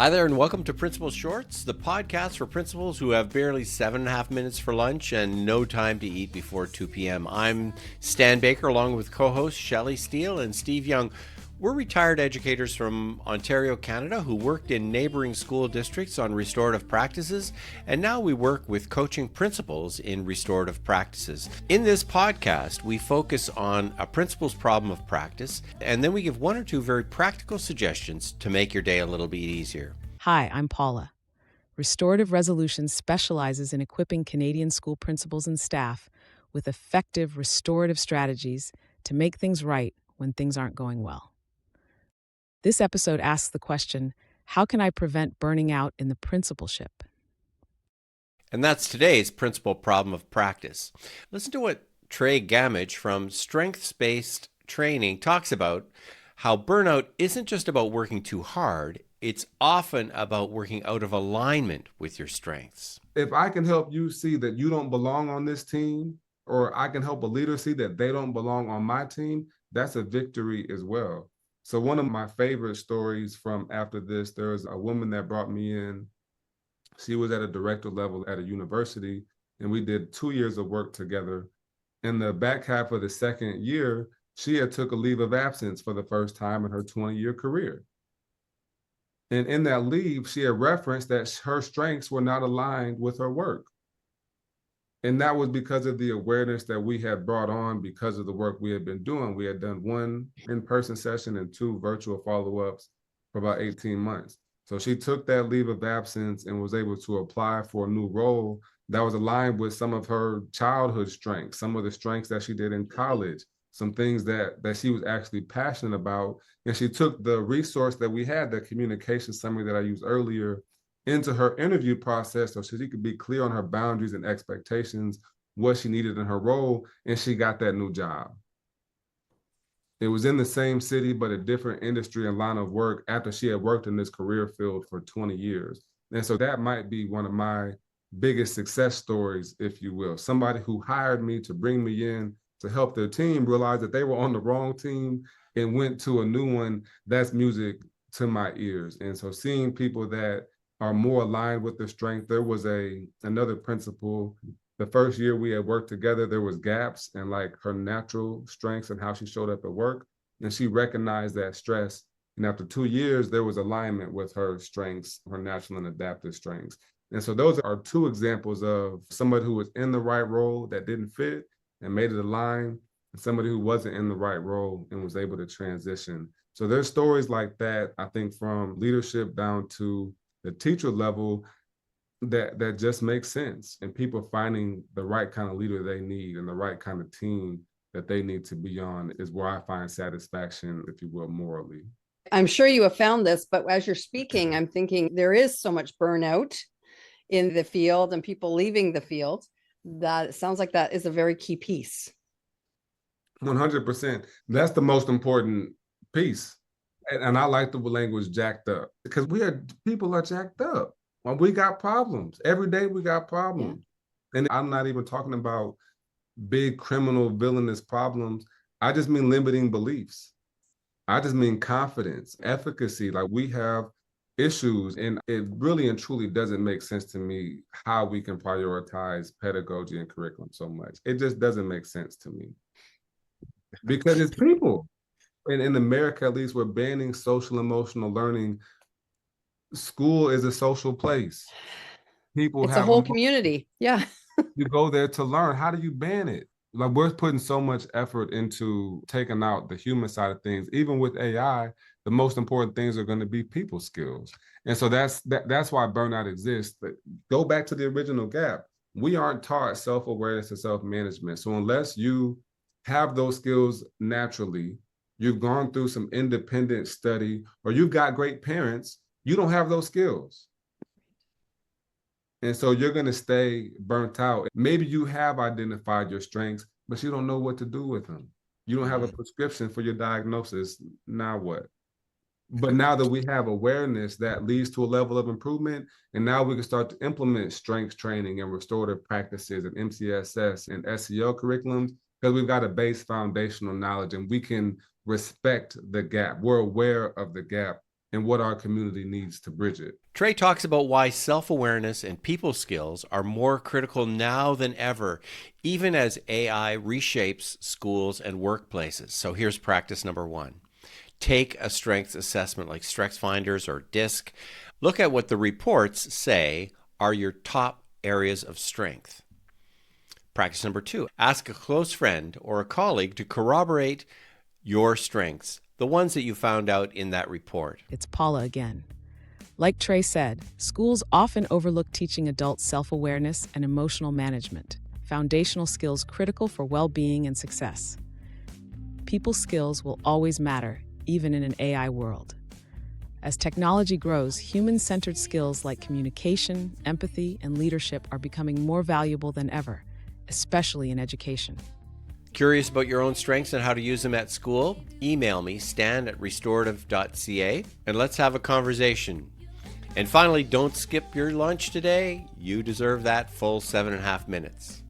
Hi there, and welcome to Principal Shorts, the podcast for principals who have barely 7.5 minutes for lunch and no time to eat before 2 p.m. I'm Stan Baker, along with co-hosts Shelley Steele and Steve Young. We're retired educators from Ontario, Canada, who worked in neighboring school districts on restorative practices, and now we work with coaching principals in restorative practices. In this podcast, we focus on a principal's problem of practice, and then we give one or two very practical suggestions to make your day a little bit easier. Hi, I'm Paula. Restorative Resolution specializes in equipping Canadian school principals and staff with effective restorative strategies to make things right when things aren't going well. This episode asks the question, how can I prevent burning out in the principalship? And that's today's principal problem of practice. Listen to what Tre Gammage from Strengths-Based Training talks about how burnout isn't just about working too hard, it's often about working out of alignment with your strengths. If I can help you see that you don't belong on this team, or I can help a leader see that they don't belong on my team, that's a victory as well. So one of my favorite stories from after this, there was a woman that brought me in. She was at a director level at a university, and we did 2 years of work together. In the back half of the second year, she had took a leave of absence for the first time in her 20-year career. And in that leave, she had referenced that her strengths were not aligned with her work. And that was because of the awareness that we had brought on because of the work we had been doing. We had done 1 in-person session and 2 virtual follow-ups for about 18 months. So she took that leave of absence and was able to apply for a new role that was aligned with some of her childhood strengths, some of the strengths that she did in college, some things that she was actually passionate about. And she took the resource that we had, the communication summary that I used earlier, into her interview process so she could be clear on her boundaries and expectations, what she needed in her role, and she got that new job. It was in the same city, but a different industry and line of work after she had worked in this career field for 20 years. And so that might be one of my biggest success stories, if you will. Somebody who hired me to bring me in to help their team realized that they were on the wrong team and went to a new one. That's music to my ears. And so seeing people that are more aligned with their strength. There was another principal. The first year we had worked together, there was gaps in like her natural strengths and how she showed up at work. And she recognized that stress. And after 2 years, there was alignment with her strengths, her natural and adaptive strengths. And so those are 2 examples of somebody who was in the right role that didn't fit and made it align, and somebody who wasn't in the right role and was able to transition. So there's stories like that, I think, from leadership down to the teacher level that just makes sense, and people finding the right kind of leader they need and the right kind of team that they need to be on is where I find satisfaction, if you will, morally. I'm sure you have found this, but as you're speaking, I'm thinking there is so much burnout in the field and people leaving the field that it sounds like that is a very key piece. 100%. That's the most important piece. And I like the language jacked up, because people are jacked up. Well, we got problems. Every day we got problems. Yeah. And I'm not even talking about big criminal villainous problems. I just mean limiting beliefs. I just mean confidence, efficacy. Like, we have issues, and it really and truly doesn't make sense to me how we can prioritize pedagogy and curriculum so much. It just doesn't make sense to me, because it's people. And in America, at least, we're banning social emotional learning. School is a social place. People it's a whole community. Yeah. You go there to learn. How do you ban it? Like, we're putting so much effort into taking out the human side of things. Even with AI, the most important things are going to be people skills. And so that's why burnout exists. But go back to the original gap. We aren't taught self-awareness and self-management. So unless you have those skills naturally, you've gone through some independent study, or you've got great parents, you don't have those skills. And so you're going to stay burnt out. Maybe you have identified your strengths, but you don't know what to do with them. You don't have a prescription for your diagnosis. Now what? But now that we have awareness, that leads to a level of improvement. And now we can start to implement strengths training and restorative practices and MCSS and SEL curriculums, because we've got a base foundational knowledge and we can respect the gap. We're aware of the gap and what our community needs to bridge it. Tre talks about why self-awareness and people skills are more critical now than ever, even as AI reshapes schools and workplaces. So here's practice number 1. Take a strengths assessment like StrengthsFinders or DISC. Look at what the reports say are your top areas of strength. Practice number 2. Ask a close friend or a colleague to corroborate your strengths, the ones that you found out in that report. It's Paula again. Like Tre said, schools often overlook teaching adults self-awareness and emotional management, foundational skills critical for well-being and success. People skills will always matter, even in an AI world. As technology grows, human-centered skills like communication, empathy, and leadership are becoming more valuable than ever, especially in education. Curious about your own strengths and how to use them at school? Email me, stan@restorative.ca, and let's have a conversation. And finally, don't skip your lunch today. You deserve that full 7.5 minutes.